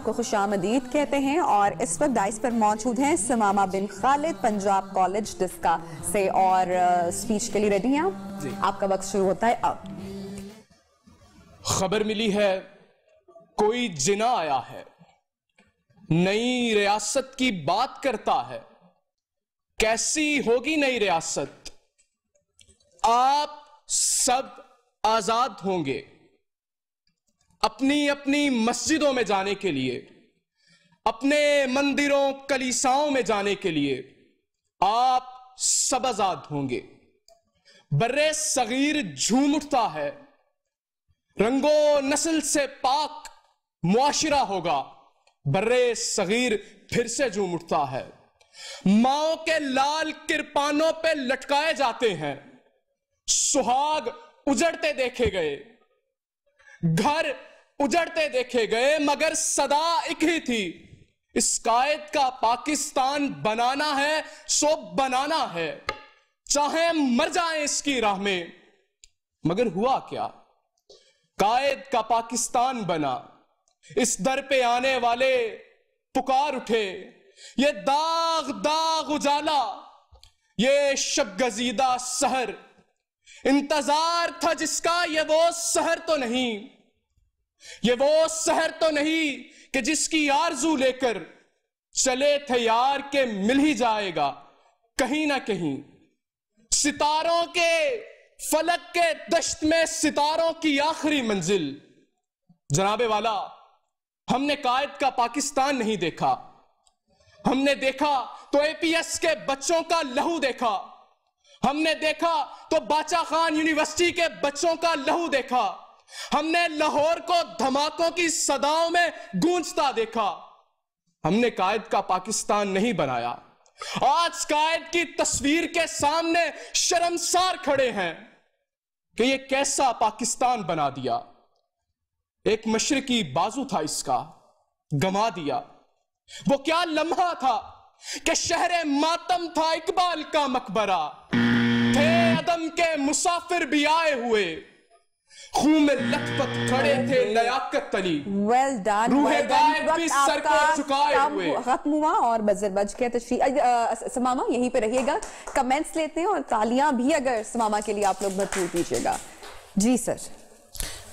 کو خوش آمدید کہتے ہیں اور اس وقت دائس پر موجود ہیں ثمامہ بن خالد پنجاب کالج ڈسکا سے اور سپیچ کے لیے ریڈی ہیں آپ کا وقت شروع ہوتا ہے اب۔ خبر ملی ہے کوئی جنا آیا ہے، نئی ریاست کی بات کرتا ہے، کیسی ہوگی نئی ریاست؟ آپ سب آزاد ہوں گے اپنی اپنی مسجدوں میں جانے کے لیے، اپنے مندروں کلیساؤں میں جانے کے لیے آپ سب آزاد ہوں گے۔ برے صغیر جھوم اٹھتا ہے، رنگ و نسل سے پاک معاشرہ ہوگا، برے صغیر پھر سے جھوم اٹھتا ہے۔ ماؤں کے لال کرپانوں پہ لٹکائے جاتے ہیں، سہاگ اجڑتے دیکھے گئے، گھر اجڑتے دیکھے گئے، مگر صدا ایک ہی تھی، اس قائد کا پاکستان بنانا ہے سو بنانا ہے، چاہے مر جائیں اس کی راہ میں۔ مگر ہوا کیا؟ قائد کا پاکستان بنا، اس در پہ آنے والے پکار اٹھے، یہ داغ داغ اجالا، یہ شب گزیدہ سحر، انتظار تھا جس کا، یہ وہ سحر تو نہیں، یہ وہ سحر تو نہیں کہ جس کی آرزو لے کر چلے تھے یار کہ مل ہی جائے گا کہیں نہ کہیں۔ ستاروں کے فلک کے دشت میں ستاروں کی آخری منزل، جناب والا ہم نے قائد کا پاکستان نہیں دیکھا، ہم نے دیکھا تو اے پی ایس کے بچوں کا لہو دیکھا، ہم نے دیکھا تو باچا خان یونیورسٹی کے بچوں کا لہو دیکھا، ہم نے لاہور کو دھماکوں کی صداؤں میں گونجتا دیکھا۔ ہم نے قائد کا پاکستان نہیں بنایا، آج قائد کی تصویر کے سامنے شرمسار کھڑے ہیں کہ یہ کیسا پاکستان بنا دیا۔ ایک مشرقی بازو تھا اس کا، گما دیا۔ وہ کیا لمحہ تھا کہ شہر ماتم تھا اقبال کا مقبرہ، تھے عدم کے مسافر بھی آئے ہوئے، خون میں لت پت کھڑے تھے لیاقت علی، روح غائب بھی سر کو جھکائے ہوئے۔ ختم ہوا اور بزر بج کے ثمامہ یہیں پہ رہیے گا، کمنٹس لیتے ہیں اور تالیاں بھی اگر ثمامہ کے لیے آپ لوگ بھرپور دیجیے گا۔ جی سر۔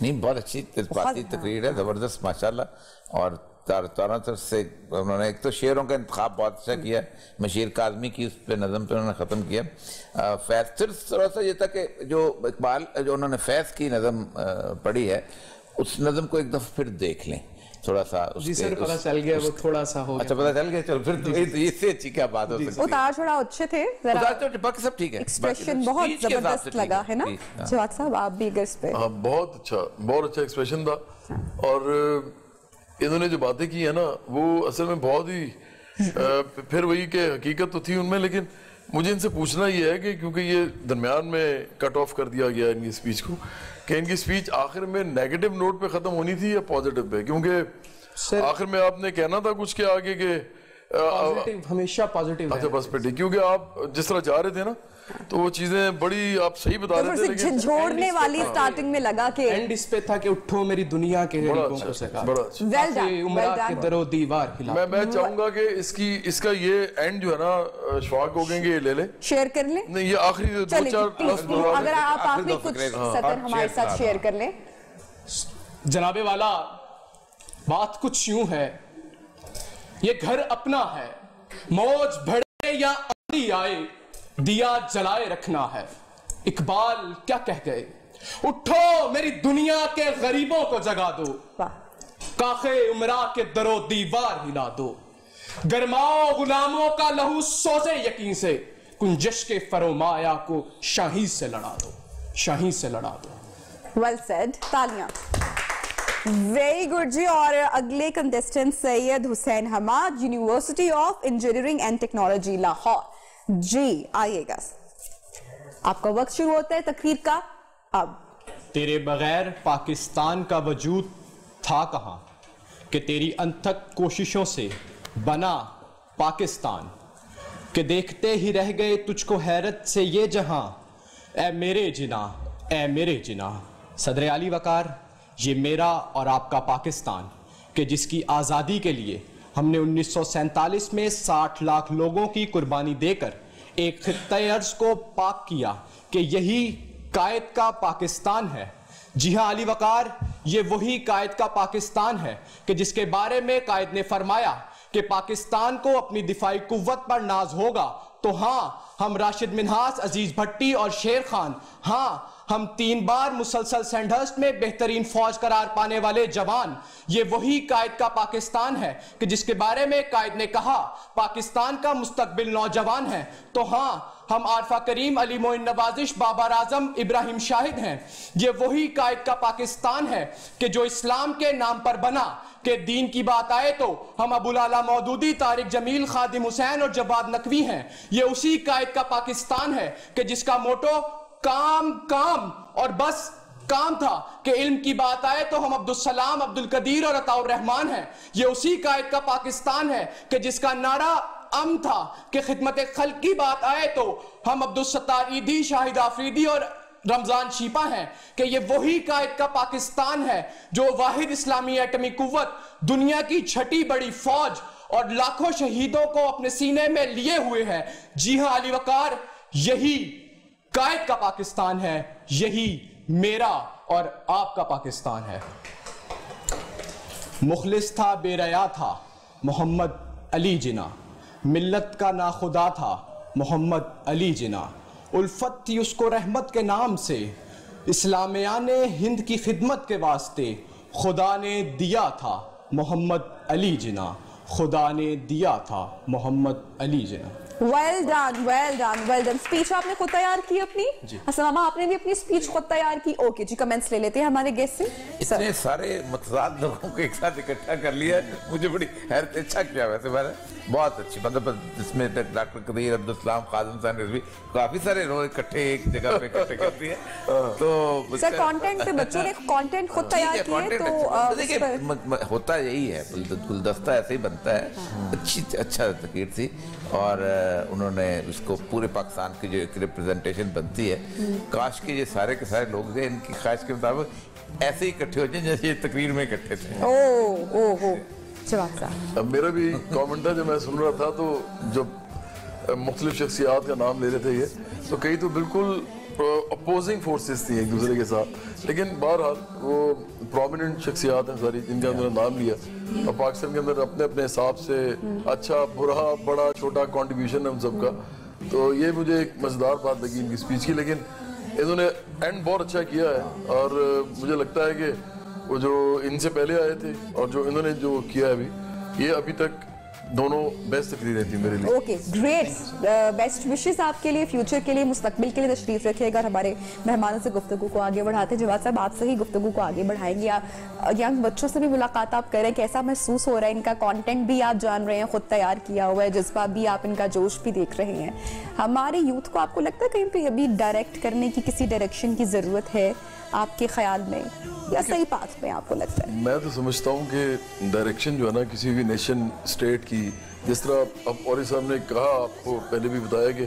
نہیں، بہت اچھی جذباتی تقریر ہے، زبردست ماشاءاللہ، اور چاروں طرف سے انہوں نے ایک تو شعروں کا انتخاب بہت اچھا کیا، مشیر کاظمی کی اس پہ نظم پہ انہوں نے ختم کیا۔ فیض صرف تھوڑا سا یہ تھا کہ جو اقبال جو انہوں نے فیض کی نظم پڑھی ہے اس نظم کو ایک دفعہ پھر دیکھ لیں تھوڑا سا۔ جی سر پتہ چل گیا وہ تھوڑا سا ہو گیا۔ اچھا پتہ چل گیا، چلو پھر تو اس سے اچھی کیا بات ہو سکتی ہے۔ اتار چڑھاؤ اچھے تھے، باقی سب ٹھیک ہے، ایکسپریشن بہت زبردست لگا ہے نا جواد صاحب، آپ بھی اگر اس پہ۔ بہت اچھا ایکسپریشن تھا، اور انہوں نے جو باتیں کی ہیں نا وہ اصل میں بہت ہی پھر وہی کہ حقیقت تو تھی ان میں، لیکن مجھے ان سے پوچھنا یہ ہے کہ کیونکہ یہ درمیان میں کٹ آف کر دیا گیا ان کی سپیچ کو، کہ ان کی سپیچ آخر میں نیگیٹو نوٹ پہ ختم ہونی تھی یا پازیٹو پہ؟ کیونکہ آخر میں آپ نے کہنا تھا کچھ کے آگے کہ ہمیشہ پازیٹیو۔ اچھا بس پہ کیونکہ آپ جس طرح جا رہے تھے نا تو وہ چیزیں بڑی آپ صحیح بتا رہے تھے، لیکن جھنجھوڑنے والی سٹارٹنگ میں لگا کہ اینڈ اس پہ تھا کہ اٹھو میری دنیا کے غریبوں کو سکا، بڑا اچھا۔ عمرہ کے در و دیوار ہلا۔ میں چاہوں گا کہ اس کا یہ اینڈ جو ہے نا شفاق ہو گئے گے، یہ لے لیں، شیئر کر لیں۔ نہیں یہ آخری دو چار اگر آپ آخری کچھ سطر ہمارے ساتھ شیئر کر لیں۔ جناب والا بات کچھ یوں ہے، یہ گھر اپنا ہے، موج بھڑے یا آندھی آئے دیا جلائے رکھنا ہے۔ اقبال کیا کہہ گئے؟ اٹھو میری دنیا کے غریبوں کو جگا دو، کاخ عمرہ کے در و دیوار ہلا دو، گرماؤ غلاموں کا لہو سوزے یقین سے، کنجش کے فرومایا کو شاہی سے لڑا دو، شاہی سے لڑا دو۔ ویل سیڈ، تالیاں۔ Very good ji. اور اگلے contestant Syed Hussain Hammad, university of engineering and technology Lahore. جی آئیے گا، آپ کا وقت شروع ہوتا ہے تقریر کا اب۔ تیرے بغیر پاکستان کا وجود تھا کہاں کہ تیری انتھک کوششوں سے بنا پاکستان، کہ دیکھتے ہی رہ گئے تجھ کو حیرت سے یہ جہاں، اے میرے جناح، اے میرے جناح۔ صدر علی وقار، یہ میرا اور آپ کا پاکستان کہ جس کی آزادی کے لیے ہم نے 1947 میں 60 لاکھ لوگوں کی قربانی دے کر ایک خطہ ارض کو پاک کیا کہ یہی قائد کا پاکستان ہے. جی ہاں علی وقار، یہ وہی قائد کا پاکستان ہے کہ جس کے بارے میں قائد نے فرمایا کہ پاکستان کو اپنی دفاعی قوت پر ناز ہوگا. تو ہاں، ہم راشد منہاس، عزیز بھٹی اور شیر خان، ہاں ہم 3 بار مسلسل سینڈہرسٹ میں بہترین فوج قرار پانے والے جوان، یہ وہی قائد کا پاکستان ہے کہ جس کے بارے میں قائد نے کہا پاکستان کا مستقبل نوجوان ہے. تو ہاں، ہم عارفہ کریم، علی معین نوازش، بابر اعظم، ابراہیم شاہد ہیں. یہ وہی قائد کا پاکستان ہے کہ جو اسلام کے نام پر بنا کہ دین کی بات آئے تو ہم ابو الاعلیٰ مودودی، طارق جمیل، خادم حسین اور جواد نقوی ہیں. یہ اسی قائد کا پاکستان ہے کہ جس کا موٹو کام کام اور بس کام تھا کہ علم کی بات آئے تو ہم عبدالسلام، عبدالقدیر اور عطاء الرحمن ہیں. یہ اسی قائد کا پاکستان ہے کہ جس کا نعرہ تھا کہ خدمت خلق کی بات آئے تو ہم عبدالستار عیدی، شاہد آفریدی اور رمضان شیپا ہیں. کہ یہ وہی قائد کا پاکستان ہے جو واحد اسلامی ایٹمی قوت، دنیا کی 6ٹی بڑی فوج اور لاکھوں شہیدوں کو اپنے سینے میں لیے ہوئے ہے. جی ہاں علی وقار، یہی قائد کا پاکستان ہے، یہی میرا اور آپ کا پاکستان ہے. مخلص تھا، بے ریا تھا محمد علی جناح، ملت کا ناخدا تھا محمد علی جناح، الفت تھی اس کو رحمت کے نام سے، اسلامیان ہند کی خدمت کے واسطے خدا نے دیا تھا محمد علی جناح، خدا نے دیا تھا Muhammad Ali Jinnah. Well done, well done, well done. Speech آپ نے خود تیار کی اپنی؟ اسلامہ آپ نے بھی اپنی اسپیچ خود تیار کی؟ اوکے جی، کمنٹس لے لیتے ہیں ہمارے گیسٹ سے. اتنے سارے متضاد لوگوں کو ایک ساتھ اکٹھا کر لیا، مجھے بڑی حیرت. اچھا کیا ویسے میں نے، بہت اچھی، مطلب اس میں ڈاکٹر قدیر، عبدالسلام، خادم حسین رضوی، کافی سارے لوگ اکٹھے ایک جگہ پہ اکٹھے کرتی ہے. تو سر کانٹینٹ پہ بچوں نے کانٹینٹ خود تیار کیے تو دیکھیں ہوتا یہی ہے، گلدستہ ایسے ہی بنتا ہے. اچھا تقریر تھی اور انہوں نے اس کو پورے پاکستان کی جو ایک ریپریزنٹیشن بنتی ہے، کاش کے یہ سارے کے سارے لوگ تھے ان کی خواہش کے مطابق ایسے ہی اکٹھے ہو جائیں جیسے یہ تقریر میں اکٹھے تھے. اب میرا بھی کامنٹ تھا، جب میں سن رہا تھا تو جب مختلف شخصیات کا نام لے رہے تھے یہ تو کئی تو بالکل اپوزنگ فورسز تھی ایک دوسرے کے ساتھ، لیکن بہرحال وہ پرومیننٹ شخصیات ہیں ساری جن کا انہوں نے نام لیا اور پاکستان کے اندر اپنے اپنے حساب سے اچھا برا بڑا چھوٹا کنٹریبیوشن ہے ان سب کا. تو یہ مجھے ایک مزیدار بات لگی ان کی اسپیچ کی، لیکن انہوں نے اینڈ بہت اچھا کیا ہے اور مجھے لگتا ہے کہ وہ جو ان سے پہلے آئے تھے اور جو انہوں نے جو کیا ہے ابھی، یہ ابھی تک دونوں بیسٹ تقریریں تھیں میرے لیے. اوکے گریٹ، بیسٹ وشز آپ کے لیے، فیوچر کے لیے، مستقبل کے لیے. تشریف رکھیے گا. ہمارے مہمانوں سے گفتگو کو آگے بڑھاتے ہیں. جواد صاحب آپ سے ہی گفتگو کو آگے بڑھائیں گے. آپ ینگ بچوں سے بھی ملاقات آپ کریں، کیسا محسوس ہو رہا ہے؟ ان کا کانٹینٹ بھی آپ جان رہے ہیں، خود تیار کیا ہوا ہے، جذبہ بھی آپ ان کا جوش بھی دیکھ رہے ہیں. ہمارے یوتھ کو آپ کو لگتا ہے کہیں پہ ابھی ڈائریکٹ کرنے کی کسی ڈائریکشن کی ضرورت ہے آپ کے خیال میں، یا صحیح پاتھ میں آپ کو لگتا ہے؟ میں تو سمجھتا ہوں کہ ڈائریکشن جو ہے نا کسی بھی نیشن اسٹیٹ کی، جس طرح اب اوری صاحب نے کہا، آپ کو پہلے بھی بتایا کہ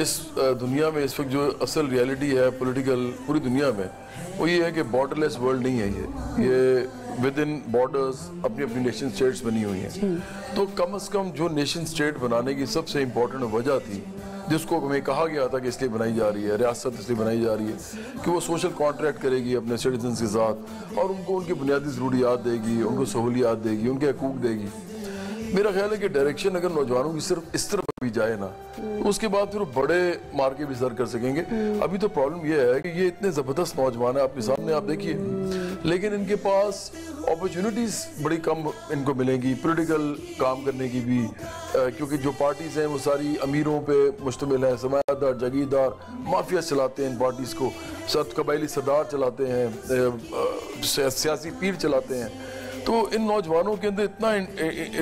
اس دنیا میں اس وقت جو اصل ریالٹی ہے پولیٹیکل پوری دنیا میں، وہ یہ ہے کہ بارڈر لیس ورلڈ نہیں ہے یہ ود ان بارڈرز اپنی اپنی نیشن اسٹیٹس بنی ہوئی ہیں. تو کم از کم جو نیشن اسٹیٹ بنانے کی سب سے امپورٹنٹ وجہ تھی، جس کو ہمیں کہا گیا تھا کہ اس لیے بنائی جا رہی ہے ریاست، اس لیے بنائی جا رہی ہے کہ وہ سوشل کانٹریکٹ کرے گی اپنے سٹیزنز کے ساتھ اور ان کو ان کی بنیادی ضروریات دے گی، ان کو سہولیات دے گی، ان کے حقوق دے گی. میرا خیال ہے کہ ڈائریکشن اگر نوجوانوں کی صرف اس طرف بھی جائے نا، اس کے بعد پھر وہ بڑے مارکے بھی سر کر سکیں گے. ابھی تو پرابلم یہ ہے کہ یہ اتنے زبردست نوجوان ہیں آپ کے سامنے، آپ دیکھیے، لیکن ان کے پاس اپرچونٹیز بڑی کم ان کو ملیں گی پولیٹیکل کام کرنے کی بھی، کیونکہ جو پارٹیز ہیں وہ ساری امیروں پہ مشتمل ہیں، سرمایہ دار، جاگیردار، مافیا چلاتے ہیں ان پارٹیز کو، قبائلی سردار چلاتے ہیں، سیاسی پیر چلاتے ہیں. تو ان نوجوانوں کے اندر اتنا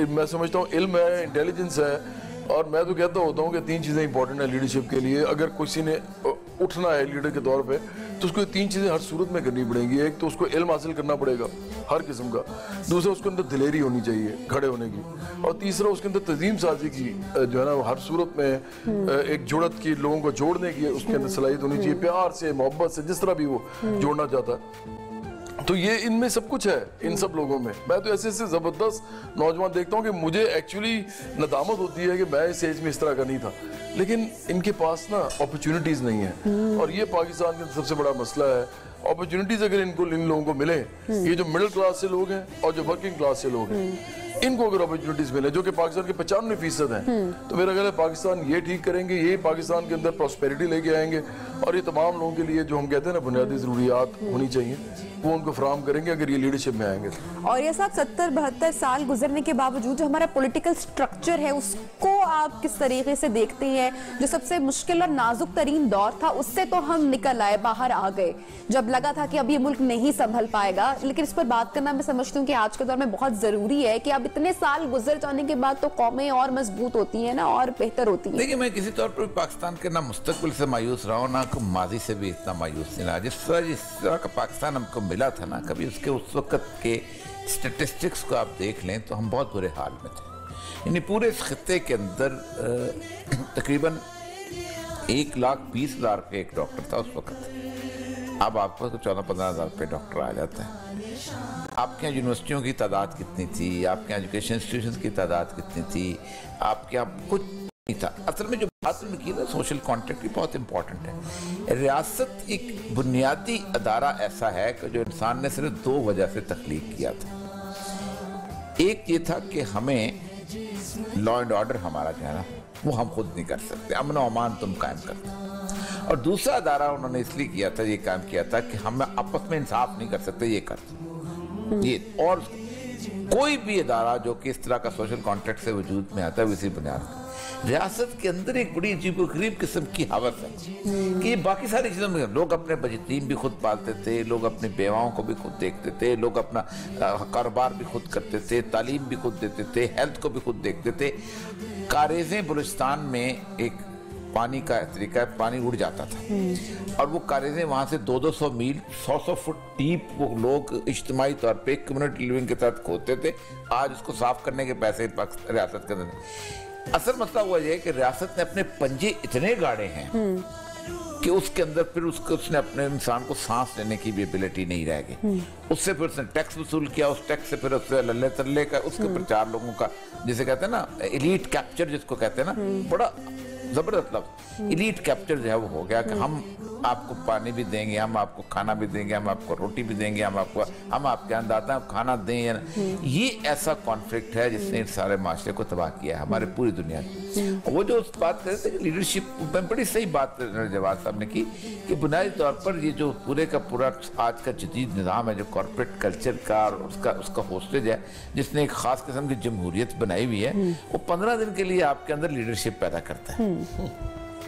میں سمجھتا ہوں علم ہے، انٹیلیجنس ہے، اور میں تو کہتا ہوتا ہوں کہ 3 چیزیں امپورٹنٹ ہیں لیڈرشپ کے لیے. اگر کسی نے اٹھنا ہے لیڈر کے طور پہ تو اس کو 3 چیزیں ہر صورت میں کرنی پڑیں گی. ایک تو اس کو علم حاصل کرنا پڑے گا ہر قسم کا، دوسرا اس کے اندر دلیری ہونی چاہیے کھڑے ہونے کی، اور تیسرا اس کے اندر تنظیم سازی کی جو ہے نا ہر صورت میں ایک جڑت کی، لوگوں کو جوڑنے کی اس کے اندر صلاحیت ہونی چاہیے، پیار سے، محبت سے، جس طرح بھی وہ جوڑنا چاہتا ہے. تو یہ ان میں سب کچھ ہے ان سب لوگوں میں. میں تو ایسے ایسے زبردست نوجوان دیکھتا ہوں کہ مجھے ایکچولی ندامت ہوتی ہے کہ میں اس ایج میں اس طرح کا نہیں تھا, لیکن ان کے پاس نا اپرچونٹیز نہیں ہیں, اور یہ پاکستان کا سب سے بڑا مسئلہ ہے. اپرچونٹیز اگر ان لوگوں کو ملے, یہ جو مڈل کلاس سے لوگ ہیں اور جو ورکنگ کلاس سے لوگ ہیں, ان کو اگر اپرچونٹیز ملے جو کہ پاکستان کے 95% ہیں, تو میرا خیال ہے پاکستان یہ ٹھیک کریں گے, یہ پاکستان کے اندر پراسپیرٹی لے کے آئیں گے, اور یہ تمام لوگوں کے لیے جو ہم کہتے ہیں نا بنیادی ضروریات ہونی چاہیے وہ ان کو فراہم کریں گے اگر یہ لیڈرشپ میں آئیں گے. اور یہ صاحب 70-72 سال گزرنے کے باوجود جو ہمارا پولیٹیکل سٹرکچر ہے اس کو آپ کس طریقے سے دیکھتے ہیں؟ جو سب سے مشکل اور نازک ترین دور تھا اس سے تو ہم نکل آئے, باہر آ گئے, جب لگا تھا کہ اب یہ ملک نہیں سنبھل پائے گا, لیکن اس پر بات کرنا میں سمجھتی ہوں کہ آج کے دور میں بہت ضروری ہے کہ اب اتنے سال گزر جانے کے بعد تو قومیں اور مضبوط ہوتی ہیں نا, اور بہتر ہوتی ہیں. دیکھیں میں کسی طور پر پاکستان کے نہ مستقبل سے مایوس رہا ہوں, نہ ماضی سے بھی اتنا مایوس نہیں رہا. جس طرح کا پاکستان ہم کو ملا تھا نا, کبھی اس کے اس وقت کے سٹیٹسٹکس کو آپ دیکھ لیں تو ہم بہت برے حال میں تھے. یعنی پورے اس خطے کے اندر تقریباً 1,20,000 پہ ایک ڈاکٹر تھا اس وقت. اب آپ کو 14-15,000 پہ ڈاکٹر آ جاتا ہے. آپ کے یہاں یونیورسٹیوں کی تعداد کتنی تھی, آپ کے یہاں ایجوکیشن انسٹیٹیوشنز کی تعداد کتنی تھی, آپ کے یہاں کچھ نہیں تھا. اصل میں جو بات میں کی نا سوشل کانٹیکٹ کی بہت امپورٹنٹ ہے. ریاست ایک بنیادی ادارہ ایسا ہے کہ جو انسان نے صرف 2 وجہ سے تخلیق کیا تھا. ایک یہ تھا کہ ہمیں لا اینڈ آرڈر ہمارا جو ہے نا وہ ہم خود نہیں کر سکتے, امن و امان تم قائم کرتے. اور دوسرا ادارہ انہوں نے اس لیے کیا تھا, یہ کام کیا تھا کہ ہم آپس میں انصاف نہیں کر سکتے, یہ کرتے. یہ اور کوئی بھی ادارہ جو کہ اس طرح کا سوشل کانٹریکٹ سے وجود میں آتا ہے اسی بنیاد پر. ریاست کے اندر ایک بڑی عجیب و غریب قسم کی حوث ہے کہ یہ باقی ساری چیزوں میں لوگ اپنے یتیم بھی خود پالتے تھے, لوگ اپنی بیواؤں کو بھی خود دیکھتے تھے, لوگ اپنا کاروبار بھی خود کرتے تھے, تعلیم بھی خود دیتے تھے, ہیلتھ کو بھی خود دیکھتے تھے. کاریزیں بلوچستان میں ایک پانی کا طریقہ ہے, پانی اڑ جاتا تھا اور وہ کاریزیں وہاں سے 200 میل 100 فٹ ڈیپ وہ لوگ اجتماعی طور پہ کمیونٹی لیونگ کے تحت کھودتے تھے. آج اس کو صاف کرنے کے پیسے ریاست کے اندر. اصل مسئلہ ہوا یہ ہے کہ ریاست نے اپنے پنجے اتنے گاڑے ہیں کہ اس کے اندر پھر اس نے اپنے انسان کو سانس لینے کی بھی ایبلٹی نہیں رہ گئی. اس سے پھر اس نے ٹیکس وصول کیا, اس ٹیکس سے پھر اس سے للے تلے کا, اس کے اوپر 4 لوگوں کا جسے کہتے ہیں نا ایلیٹ کیپچر جس کو کہتے ہیں نا, بڑا زبردست لفظ ایلیٹ کیپچر جو ہے وہ ہو گیا کہ ہم آپ کو پانی بھی دیں گے, ہم آپ کو کھانا بھی دیں گے, ہم آپ کو روٹی بھی دیں گے, ہم آپ کے اندر آتے ہیں کھانا دیں یا نا. یہ ایسا کانفلکٹ ہے جس نے سارے معاشرے کو تباہ کیا ہے ہمارے پوری دنیا میں. وہ جو بات کر رہے تھے لیڈرشپ میں, بڑی صحیح بات جواد صاحب نے کی کہ بنیادی طور پر یہ جو پورے کا پورا آج کا جدید نظام ہے جو کارپوریٹ کلچر کا اور اس کا ہوسٹیج ہے جس نے ایک خاص قسم کی جمہوریت بنائی ہوئی ہے, وہ 15 دن کے لیے آپ کے اندر لیڈرشپ پیدا کرتا ہے.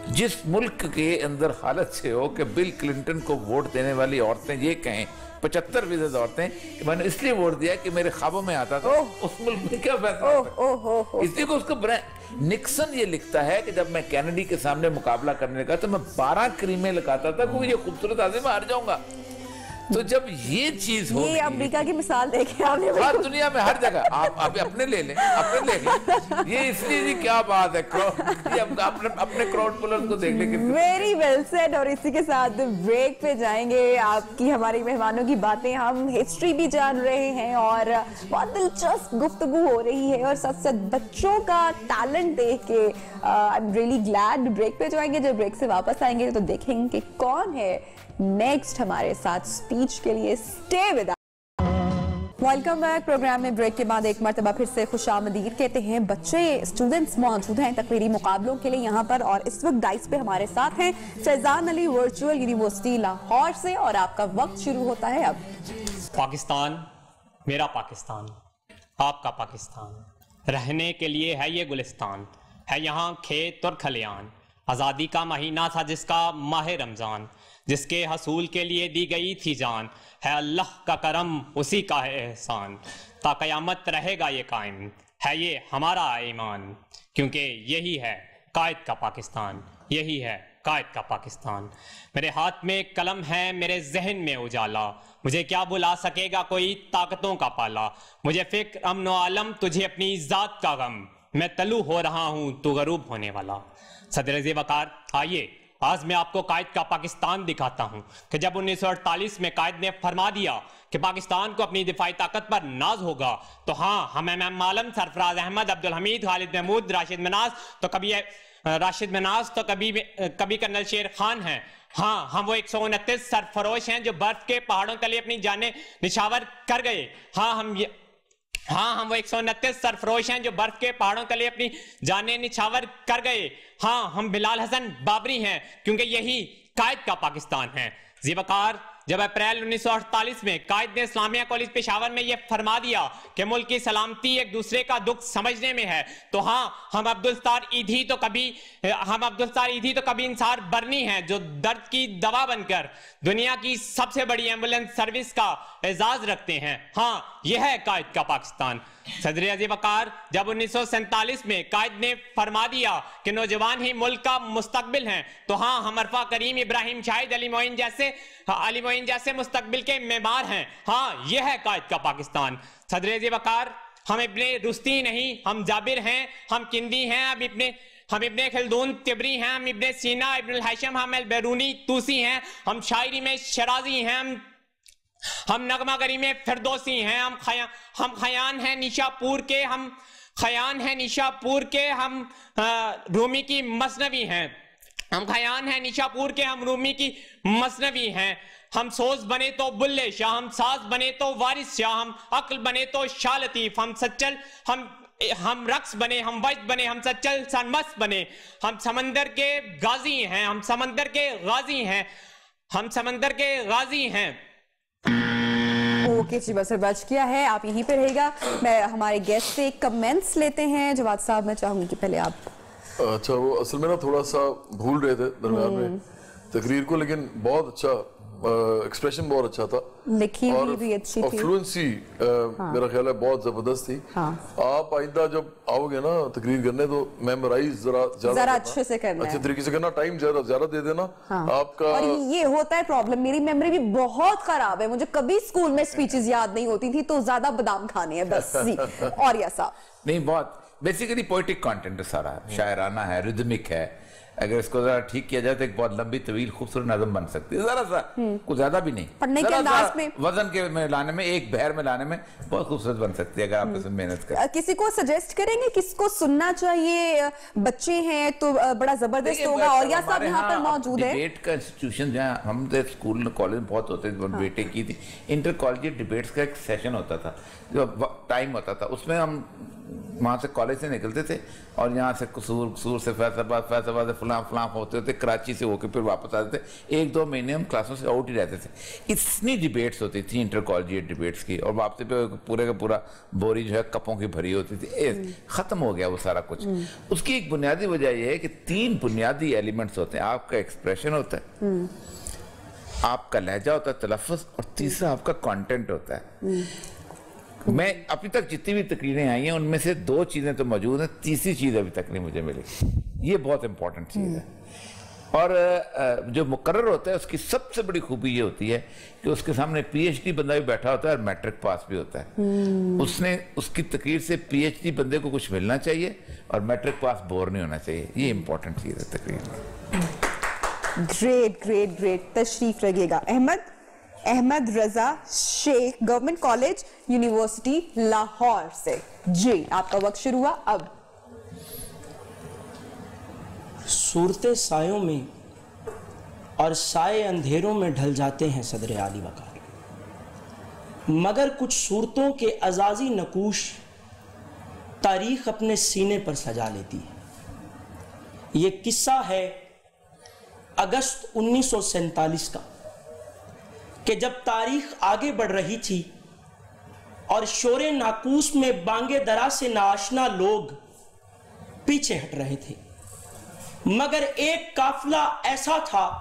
جس ملک کے اندر حالت سے ہو کہ بل کلنٹن کو ووٹ دینے والی عورتیں یہ کہیں 75% عورتیں کہ میں نے اس لیے ووٹ دیا کہ میرے خوابوں میں آتا تھا, اس ملک میں کیا فیصلہ ہوتا ہے. اس لیے کو اس کو نکسن یہ لکھتا ہے کہ جب میں کینیڈی کے سامنے مقابلہ کرنے کا تو میں 12 کریمیں لگاتا تھا کیونکہ یہ خوبصورت آدمی میں ہار جاؤں گا. تو جب یہ چیز ہو یہ امریکہ کی مثال دیکھیں آپ نے, ہر دنیا میں ہر جگہ آپ اپنے لے لیں یہ اس لیے جی کیا بات ہے, اپنے کراؤڈ پولر کو دیکھ لیں. Very well said. اور اسی کے ساتھ بریک پہ جائیں گے. آپ کی ہماری مہمانوں کی باتیں, ہم ہسٹری بھی جان رہے ہیں اور بہت دلچسپ گفتگو ہو رہی ہے, اور ساتھ ساتھ بچوں کا ٹیلنٹ دیکھ کے I am really glad. Break پہ جائیں گے, جب بریک سے واپس آئیں گے تو دیکھیں گے کہ کون ہے نیکسٹ ہمارے ساتھ سپیچ کے لیے. Stay with us. Welcome back. Program میں بریک کے بعد ایک مرتبہ پھر سے خوش آمدید کہتے ہیں. بچے اسٹوڈنٹس موجود ہیں تقریری مقابلوں کے لیے یہاں پر, اور اس وقت ڈائس پہ ہمارے ساتھ ہیں فیضان علی ورچوئل یونیورسٹی لاہور سے, اور آپ کا وقت شروع ہوتا ہے اب. پاکستان میرا پاکستان, آپ کا پاکستان, رہنے کے لیے ہے یہ گلستان, ہے یہاں کھیت اور کھلیان. آزادی کا مہینہ تھا جس کا ماہ رمضان, جس کے حصول کے لیے دی گئی تھی جان. ہے اللہ کا کرم اسی کا ہے احسان, تا قیامت رہے گا یہ قائم, ہے یہ ہمارا ایمان. کیونکہ یہی ہے قائد کا پاکستان, یہی ہے قائد کا پاکستان. میرے ہاتھ میں ایک قلم ہے, میرے ذہن میں اجالا, مجھے کیا بلا سکے گا کوئی طاقتوں کا پالا. مجھے فکر امن و عالم, تجھے اپنی ذات کا غم, میں طلوع ہو رہا ہوں تو غروب ہونے والا. صدر وقار آئیے آج میں آپ کو قائد کا پاکستان دکھاتا ہوں کہ جب 1948 میں قائد نے فرما دیا کہ پاکستان کو اپنی دفاعی طاقت پر ناز ہوگا تو ہاں ہم امام عالم سرفراز احمد عبدالحمید خالد محمود راشد مناز تو کبھی کرنل شیر خان ہیں. ہاں ہم وہ 129 سرفروش ہیں جو برف کے پہاڑوں تلے اپنی جانیں نچھاور کر گئے. ہاں ہم وہ 129 سرفروش ہیں جو برف کے پہاڑوں تلے اپنی جانیں نچھاور کر گئے. ہاں ہم بلال حسن بابری ہیں کیونکہ یہی قائد کا پاکستان ہے. زیبکار جب اپریل 1948 میں قائد نے اسلامیہ کالج پشاور میں یہ فرما دیا کہ ملک کی سلامتی ایک دوسرے کا دکھ سمجھنے میں ہے تو ہاں ہم عبدالستار ایدھی تو کبھی انصار برنی ہیں جو درد کی دوا بن کر دنیا کی سب سے بڑی ایمبولنس سروس کا اعزاز رکھتے ہیں. ہاں یہ ہے قائد کا پاکستان. صدر عزیز وقار جب 1947 میں قائد نے فرما دیا کہ نوجوان ہی ملک کا مستقبل ہیں تو ہاں ہم عرفہ کریم ابراہیم شاہد علی معین جیسے مستقبل کے معمار ہیں. ہاں یہ ہے قائد کا پاکستان. صدر عزیز وقار ہم ابن رستی نہیں، ہم جابر ہیں، ہم کندی ہیں، ہم ابن خلدون تبری ہیں، ہم ابن سینا ابن الحشم، ہم البیرونی توسی ہیں، ہم شاعری میں شرازی ہیں، ہم نغمہ گری میں فردوسی ہیں، ہم خیان ہیں نیشا پور کے، ہم رومی کی مثنوی ہیں. ہم خیان ہیں نیشا پور کے، ہم رومی کی مثنوی ہیں. ہم سوز بنے تو بلے شاہ، ہم ساز بنے تو وارث شاہ، ہم عقل بنے تو شاہ لطیف، ہم رقص بنے، ہم وجد بنے، ہم سچل سنمس بنے. ہم سمندر کے غازی ہیں، ہم سمندر کے غازی ہیں. اوکے جی بس بچ کیا ہے، آپ یہیں پہ رہے گا. میں ہمارے گیسٹ سے کمنٹس لیتے ہیں. جواد صاحب میں چاہوں گی کہ پہلے آپ. اچھا وہ اصل میں نا تھوڑا سا بھول رہے تھے درمیان میں تقریر کو، لیکن بہت اچھا ایکسپریشن بہت اچھا تھا، لکھی ہوئی بھی اچھی اور تھی، فلوئنسی میرا خیال ہے بہت زبردست تھی. آپ آئندہ جب آؤ گے نا تقریر کرنے تو میمورائز ذرا اچھے سے کرنا، اچھے طریقے سے کرنا، ٹائم زیادہ دے دینا آپ کا. اور یہ ہوتا ہے پرابلم، میری میموری بھی بہت خراب ہے، مجھے کبھی اسکول میں اسپیچز یاد نہیں ہوتی تھی تو زیادہ بادام کھانے ہیں بس. اور یا صاحب نہیں، بہت بیسیکلی پوئٹک کانٹینٹ سارا شاعرانہ ہے، ریدمک ہے. اگر اس کو ذرا ٹھیک کیا جائے تو ایک بہت لمبی طویل خوبصورت نظم بن سکتی ہے. ذرا سا کچھ زیادہ بھی نہیں، پڑھنے کے انداز میں وزن کے میں لانے میں، ایک بہر میں لانے میں بہت خوبصورت بن سکتی ہے اگر آپ اس میں محنت کریں. کسی کو سجیسٹ کریں گے کس کو سننا چاہیے؟ بچے ہیں تو بڑا زبردست ہوگا. اور یا صاحب یہاں پر موجود ہے ڈیبیٹ کا انسٹیٹیوشن جہاں ہم اسکول کالج بہت ہوتے تھے، بیٹے کی تھی انٹر کالجیٹ ڈیبیٹس کا ایک سیشن ہوتا تھا جو ٹائم ہوتا تھا، اس میں ہم وہاں سے کالج سے نکلتے تھے اور یہاں سے قصور سے فیصل آباد سے فلاں ہوتے کراچی سے ہو کے پھر واپس آتے تھے. 1-2 مہینے ہم کلاسوں سے آؤٹ ہی رہتے تھے. اتنی ڈیبیٹس ہوتی تھی انٹر کالجیٹ ڈیبیٹس کی، اور واپسی پہ پورے کا پورا بوری جو ہے کپوں کی بھری ہوتی تھی. ختم ہو گیا وہ سارا کچھ. اس کی ایک بنیادی وجہ یہ ہے کہ 3 بنیادی ایلیمنٹس ہوتے ہیں. آپ کا ایکسپریشن ہوتا ہے، آپ کا لہجہ ہوتا ہے، تلفظ، اور تیسرا آپ کا کانٹینٹ ہوتا ہے. میں ابھی تک جتنی بھی تقریریں آئی ہیں ان میں سے 2 چیزیں تو موجود ہیں، تیسری چیز ابھی تک نہیں مجھے ملی. یہ بہت امپورٹنٹ چیز ہے. اور جو مقرر ہوتا ہے اس کی سب سے بڑی خوبی یہ ہوتی ہے کہ اس کے سامنے پی ایچ ڈی بندہ بھی بیٹھا ہوتا ہے اور میٹرک پاس بھی ہوتا ہے. اس کی تقریر سے پی ایچ ڈی بندے کو کچھ ملنا چاہیے اور میٹرک پاس بور نہیں ہونا چاہیے. یہ امپورٹنٹ چیز ہے تقریر میں. گریٹ تشریف رکھیے گا. احمد رضا شیخ، گورنمنٹ کالج یونیورسٹی لاہور سے. جی آپ کا وقت شروع ہوا اب. صورتیں سایوں میں اور سائے اندھیروں میں ڈھل جاتے ہیں صدر عالی وقار، مگر کچھ صورتوں کے اعزازی نقوش تاریخ اپنے سینے پر سجا لیتی ہے. یہ قصہ ہے اگست 1947 کا کہ جب تاریخ آگے بڑھ رہی تھی اور شور ناقوس میں بانگے درا سے ناآشنا لوگ پیچھے ہٹ رہے تھے، مگر ایک قافلہ ایسا تھا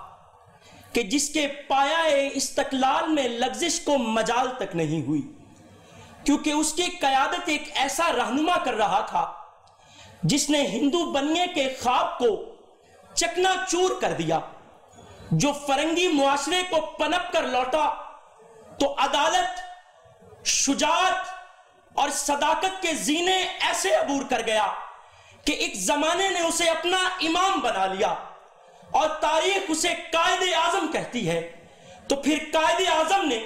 کہ جس کے پایہ استقلال میں لغزش کو مجال تک نہیں ہوئی، کیونکہ اس کی قیادت ایک ایسا رہنما کر رہا تھا جس نے ہندو بننے کے خواب کو چکنا چور کر دیا. جو فرنگی معاشرے کو پنپ کر لوٹا تو عدالت، شجاعت اور صداقت کے زینے ایسے عبور کر گیا کہ ایک زمانے نے اسے اپنا امام بنا لیا. اور تاریخ اسے قائد اعظم کہتی ہے، تو پھر قائد اعظم نے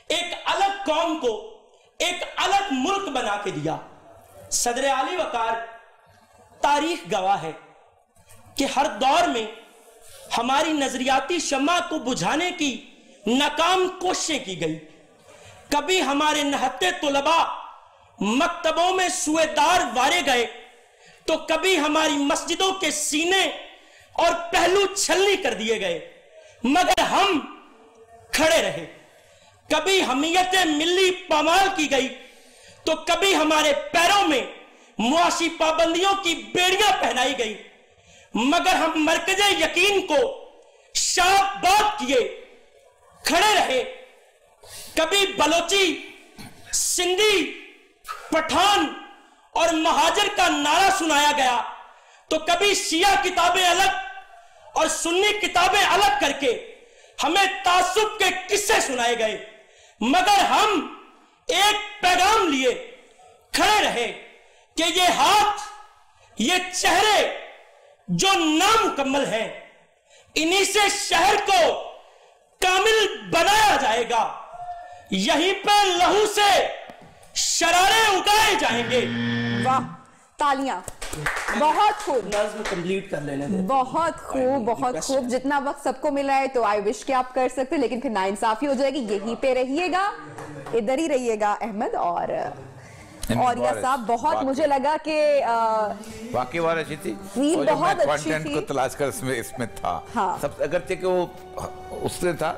ایک الگ قوم کو ایک الگ ملک بنا کے دیا۔ صدر عالی وقار، تاریخ گواہ ہے کہ ہر دور میں ہماری نظریاتی شمع کو بجھانے کی ناکام کوششیں کی گئی۔ کبھی ہمارے نہتے طلباء مکتبوں میں سوئے دار وارے گئے، تو کبھی ہماری مسجدوں کے سینے اور پہلو چھلنی کر دیے گئے، مگر ہم کھڑے رہے۔ کبھی حمیت ملی پامال کی گئی، تو کبھی ہمارے پیروں میں معاشی پابندیوں کی بیڑیاں پہنائی گئی، مگر ہم مرکز یقین کو شاپ بات کیے کھڑے رہے۔ کبھی بلوچی، سندھی، پٹھان اور مہاجر کا نعرہ سنایا گیا، تو کبھی شیعہ کتابیں الگ اور سنی کتابیں الگ کر کے ہمیں تعصب کے قصے سنائے گئے، مگر ہم ایک پیغام لیے کھڑے رہے کہ یہ ہاتھ، یہ چہرے جو نامکمل ہیں، انہی سے شہر کو کامل بنایا جائے گا، یہیں پہ لہو سے شرارے اگائے جائیں گے۔ واہ، تالیاں، بہت خوب، نظم کمپلیٹ کر لینے دیں۔ بہت خوب، بہت خوب۔ جتنا وقت سب کو ملا ہے تو آئی وش کہ آپ کر سکتے، لیکن پھر ناانصافی ہو جائے گی۔ یہیں پہ رہیے گا، ادھر ہی رہیے گا احمد اور یا صاحب۔ بہت مجھے لگا کہ واقعی بہت اچھی تھی، بہت اچھی کانٹینٹ تھی کو تلاش کر اس میں تھا سب، اگرچہ کہ وہ اس سے تھا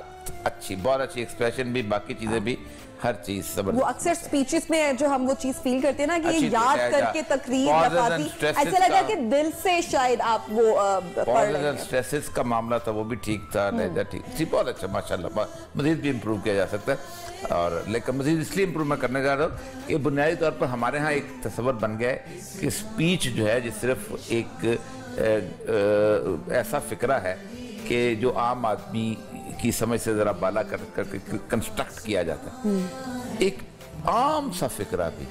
اچھی، بہت اچھی ایکسپریشن بھی، باقی چیزیں بھی، ہر چیز زبردست۔ وہ اکثر سپیچز میں جو ہم وہ چیز فیل کرتے ہیں نا کہ یاد کر کے تقریر لفاظی، ایسا لگا کہ دل سے شاید آپ وہ پڑھ رہے ہیں۔ سٹریسز کا معاملہ تھا وہ بھی ٹھیک تھا، لہجہ ٹھیک تھی، بہت اچھا ماشاءاللہ، مزید بھی امپروو کیا جا سکتا ہے۔ اور لیکن مزید اس لیے امپروو میں کرنے جا رہا ہوں کہ بنیادی طور پر ہمارے ہاں ایک تصور بن گیا ہے کہ سپیچ جو ہے جو صرف ایک ایسا فکرہ ہے کہ جو عام آدمی کی سمجھ سے ذرا بالا کر کے کنسٹرکٹ کیا جاتا ہے۔ ایک عام سا فکرہ بھی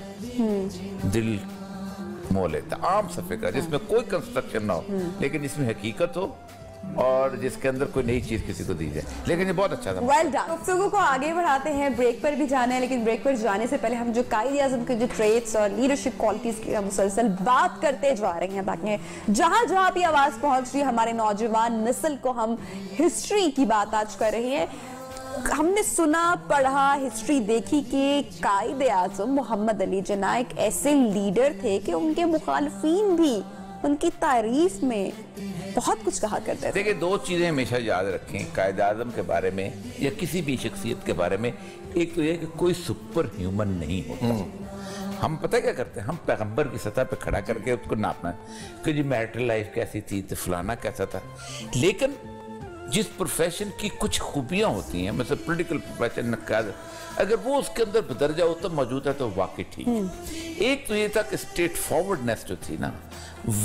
دل مو لیتا، عام سا فکرہ جس میں کوئی کنسٹرکشن نہ ہو، لیکن اس میں حقیقت ہو اور جس کے اندر کوئی نئی چیز کسی کو دی جائے، لیکن یہ بہت اچھا تھا۔ Well done. گفتگو کو آگے بڑھاتے ہیں، بریک پر بھی جانا ہے، لیکن بریک پر جانے سے پہلے ہم جو قائد اعظم کے جو ٹریٹس اور لیڈرشپ کوالٹیز کی مسلسل بات کرتے جا رہے ہیں، تاکہ جہاں جہاں بھی آواز پہنچ رہی ہے ہمارے نوجوان نسل کو، ہم ہسٹری کی بات آج کر رہے ہیں۔ ہم نے سنا، پڑھا، ہسٹری دیکھی کہ قائد اعظم محمد علی جناح ایک ایسے لیڈر تھے کہ ان کے مخالفین بھی ان کی تعریف میں بہت کچھ کہا کرتے تھے۔ دیکھیں، دو چیزیں ہمیشہ یاد رکھیں قائد اعظم کے بارے میں یا کسی بھی شخصیت کے بارے میں۔ ایک تو یہ کہ کوئی سپر ہیومن نہیں ہوتا۔ ہم پتہ کیا کرتے ہیں، ہم پیغمبر کی سطح پہ کھڑا کر کے اس کو ناپنا ہے کہ جی میرٹل لائف کیسی تھی تو فلانا کیسا تھا، لیکن جس پروفیشن کی کچھ خوبیاں ہوتی ہیں، مثلا پولیٹیکل پروفیشن، اگر وہ اس کے اندر بدرجہ ہوتا موجود ہے تو واقعی ٹھیک ہے۔ ایک تو یہ تھا کہ اسٹریٹ فارورڈنیس جو تھی نا،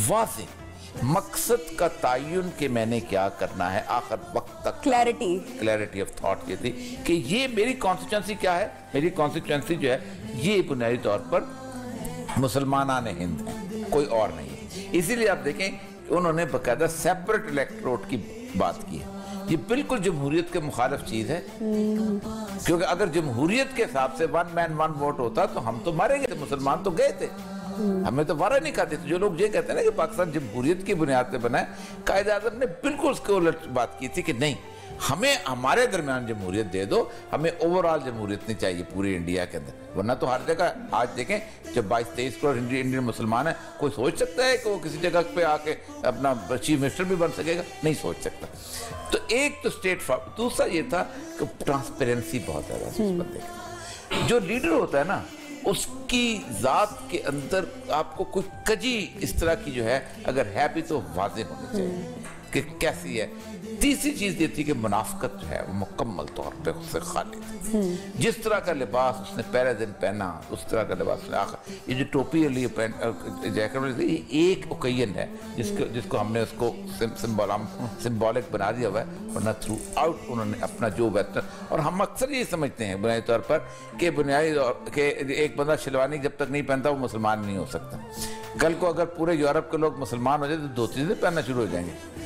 واضح مقصد کا تعین کہ میں نے کیا کرنا ہے آخر وقت تک، کلیئرٹی آف تھاٹ یہ تھی کہ یہ میری کانسٹیچوئنسی کیا ہے۔ میری کانسٹیچوئنسی جو ہے یہ بنیادی طور پر مسلمانان ہند ہیں، کوئی اور نہیں ہے۔ اسی لیے آپ دیکھیں انہوں نے باقاعدہ سیپریٹ الیکٹوریٹ کی بات کی ہے۔ یہ بالکل جمہوریت کے مخالف چیز ہے، کیونکہ اگر جمہوریت کے حساب سے ون مین ون ووٹ ہوتا تو ہم تو مارے گئے تھے، مسلمان تو گئے تھے، ہمیں تو وارہ نہیں کھاتے تھے۔ جو لوگ یہ کہتے ہیں نا کہ پاکستان جمہوریت کی بنیاد پہ بنا ہے، قائد اعظم نے بالکل اس کے الٹ بات کی تھی کہ نہیں، ہمیں ہمارے درمیان جمہوریت دے دو، ہمیں اوورال جمہوریت نہیں چاہیے پورے انڈیا کے اندر، ورنہ تو ہر جگہ آج دیکھیں جب 22-23 کروڑ انڈین مسلمان ہیں، کوئی سوچ سکتا ہے کہ وہ کسی جگہ پہ آ کے اپنا چیف منسٹر بھی بن سکے گا؟ نہیں سوچ سکتا۔ تو ایک تو اسٹیٹ فارورڈ، دوسرا یہ تھا کہ ٹرانسپیرنسی بہت زیادہ اس بندے کا۔ جو لیڈر ہوتا ہے نا اس کی ذات کے اندر آپ کو کوئی کجی اس طرح کی جو ہے اگر ہے بھی تو واضح ہونی چاہیے کہ کیسی ہے۔ تیسری چیز یہ تھی کہ منافقت جو ہے وہ مکمل طور پہ اس سے خالی تھی۔ جس طرح کا لباس اس نے پہلے دن پہنا، اس طرح کا لباس اس نے آخر، یہ جو ٹوپی علی جیکٹ، یہ ایک اوکیزن ہے جس کو ہم نے اس کو سمبولک بنا دیا ہوا ہے، ورنہ تھرو آؤٹ انہوں نے اپنا جو ویسٹرن، اور ہم اکثر یہ سمجھتے ہیں بنیادی طور پر کہ کہ ایک بندہ شلوانی جب تک نہیں پہنتا وہ مسلمان نہیں ہو سکتا۔ کل کو اگر پورے یورپ کے لوگ مسلمان ہو جائے تو دو چیزیں پہننا شروع ہو جائیں گے،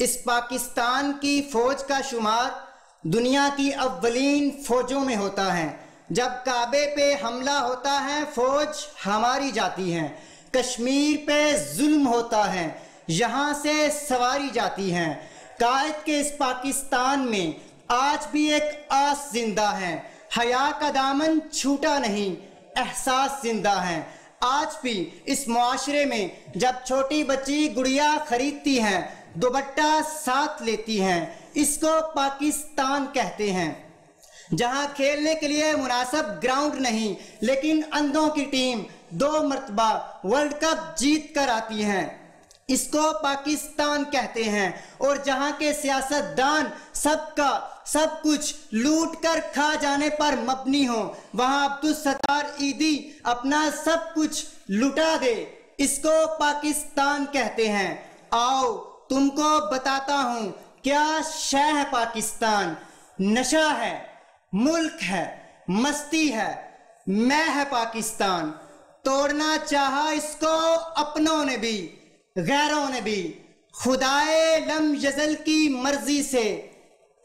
اس پاکستان کی فوج کا شمار دنیا کی اولین فوجوں میں ہوتا ہے۔ جب کعبے پہ حملہ ہوتا ہے فوج ہماری جاتی ہے، کشمیر پہ ظلم ہوتا ہے یہاں سے سواری جاتی ہیں۔ قائد کے اس پاکستان میں آج بھی ایک آس زندہ ہے، حیا کا دامن چھوٹا نہیں، احساس زندہ ہے۔ آج بھی اس معاشرے میں جب چھوٹی بچی گڑیا خریدتی ہیں دوپٹہ ساتھ لیتی ہیں، اس کو پاکستان کہتے ہیں۔ جہاں کھیلنے کے لیے مناسب گراؤنڈ نہیں لیکن اندھوں کی ٹیم 2 مرتبہ ورلڈ کپ جیت کر آتی ہیں، اس کو پاکستان کہتے ہیں۔ اور جہاں کے سیاستدان سب کا سب کچھ لوٹ کر کھا جانے پر مبنی ہوں، وہاں عبدالستار عیدی اپنا سب کچھ لٹا دے، اس کو پاکستان کہتے ہیں۔ آؤ تم کو بتاتا ہوں کیا شے ہے پاکستان۔ نشہ ہے، ملک ہے، مستی ہے، میں ہے پاکستان۔ توڑنا چاہا اس کو اپنوں نے بھی غیروں نے بھی، خدائے لم یزل کی مرضی سے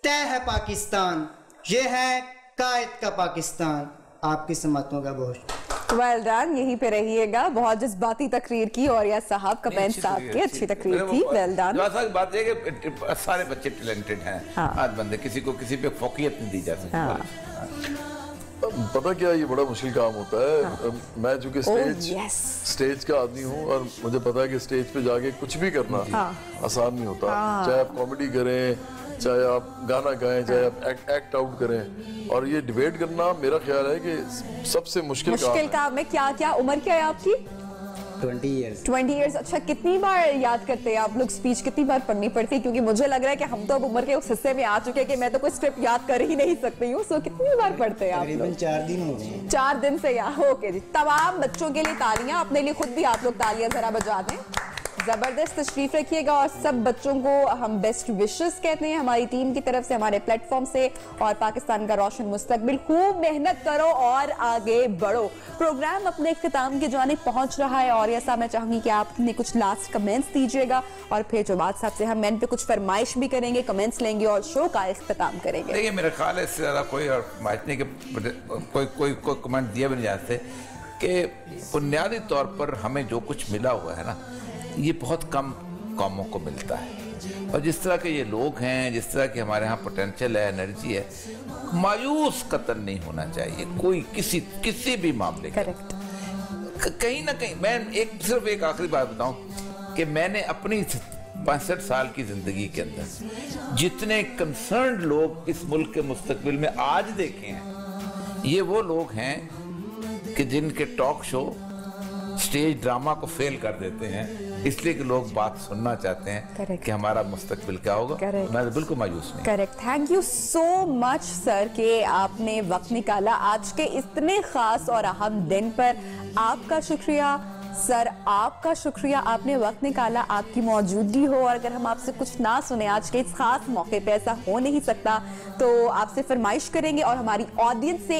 طے ہے پاکستان۔ یہ ہے قائد کا پاکستان۔ آپ کی سماعتوں کا بہت ویل ڈن، یہیں پہ رہیے گا۔ بہت جذباتی تقریر کی اور یا صاحب کمنٹ صاحب کی اچھی تقریر کی، ویل ڈن۔ بات یہ کہ سارے بچے ٹیلنٹڈ ہیں، آج بندے کسی کو کسی پہ فوقیت نہیں دی جا سکتی۔ پتہ کیا یہ بڑا مشکل کام ہوتا ہے۔ میں چونکہ سٹیج کا آدمی ہوں اور مجھے پتا ہے کہ سٹیج پہ جا کے کچھ بھی کرنا آسان نہیں ہوتا، چاہے آپ کامیڈی کریں، چاہے آپ گانا گائیں، چاہے آپ ایکٹ آؤٹ کریں، اور یہ ڈیبیٹ کرنا میرا خیال ہے کہ سب سے مشکل کام ہے۔ کیا عمر کیا ہے آپ کی؟ 20 ایئرز۔ اچھا، کتنی بار یاد کرتے ہیں آپ لوگ اسپیچ، کتنی بار پڑھنی پڑتی؟ کیونکہ مجھے لگ رہا ہے کہ ہم تو اب عمر کے اس حصے میں آ چکے ہیں کہ میں تو کوئی اسکرپٹ یاد کر ہی نہیں سکتی ہوں، سو کتنی بار پڑھتے ہیں آپ لوگ؟ 4 دن ہو گئے۔ 4 دن سے یاد۔ اوکے جی، تمام بچوں کے لیے تالیاں، اپنے لیے خود بھی آپ لوگ تالیاں ذرا بجا دیں۔ زبردست، تشریف رکھیے گا، اور سب بچوں کو ہم بیسٹ وشز کہتے ہیں ہماری ٹیم کی طرف سے، ہمارے پلیٹ فارم سے، اور پاکستان کا روشن مستقبل۔ خوب محنت کرو اور آگے بڑھو۔ پروگرام اپنے اختتام کی جانب پہنچ رہا ہے، اور ایسا میں چاہوں گی کہ آپ نے کچھ لاسٹ کمنٹس دیجیے گا، اور پھر جو بات صاحب سے ہم مین پہ کچھ فرمائش بھی کریں گے، کمنٹس لیں گے اور شو کا اختتام کریں گے۔ دیکھیے میرا خیال ہے اس سے زیادہ کوئی اور فرمائش نہیں کہ کوئی کمنٹ دیا بھی نہیں جاتے کہ بنیادی طور پر ہمیں جو کچھ ملا ہوا ہے نا، یہ بہت کم قوموں کو ملتا ہے، اور جس طرح کے یہ لوگ ہیں، جس طرح کی ہمارے ہاں پوٹینشل ہے، انرجی ہے، مایوس قطن نہیں ہونا چاہیے کوئی کسی بھی معاملے کا۔ کہیں نہ کہیں میں صرف ایک آخری بات بتاؤں کہ میں نے اپنی 65 سال کی زندگی کے اندر جتنے کنسرنڈ لوگ اس ملک کے مستقبل میں آج دیکھے ہیں، یہ وہ لوگ ہیں کہ جن کے ٹاک شو سٹیج ڈرامہ کو فیل کر دیتے ہیں، اس لیے کہ لوگ بات سننا چاہتے ہیں کہ ہمارا مستقبل کیا ہوگا۔ میں بالکل مایوس نہیں۔ کریکٹ، تھینک یو سو مچ سر کہ آپ نے وقت نکالا آج کے اتنے خاص اور اہم دن پر۔ آپ کا شکریہ سر، آپ کا شکریہ، آپ نے وقت نکالا، آپ کی موجودگی ہو، اور اگر ہم آپ سے کچھ نہ سنیں آج کے اس خاص موقع پہ، ایسا ہو نہیں سکتا، تو آپ سے فرمائش کریں گے اور ہماری آڈینس سے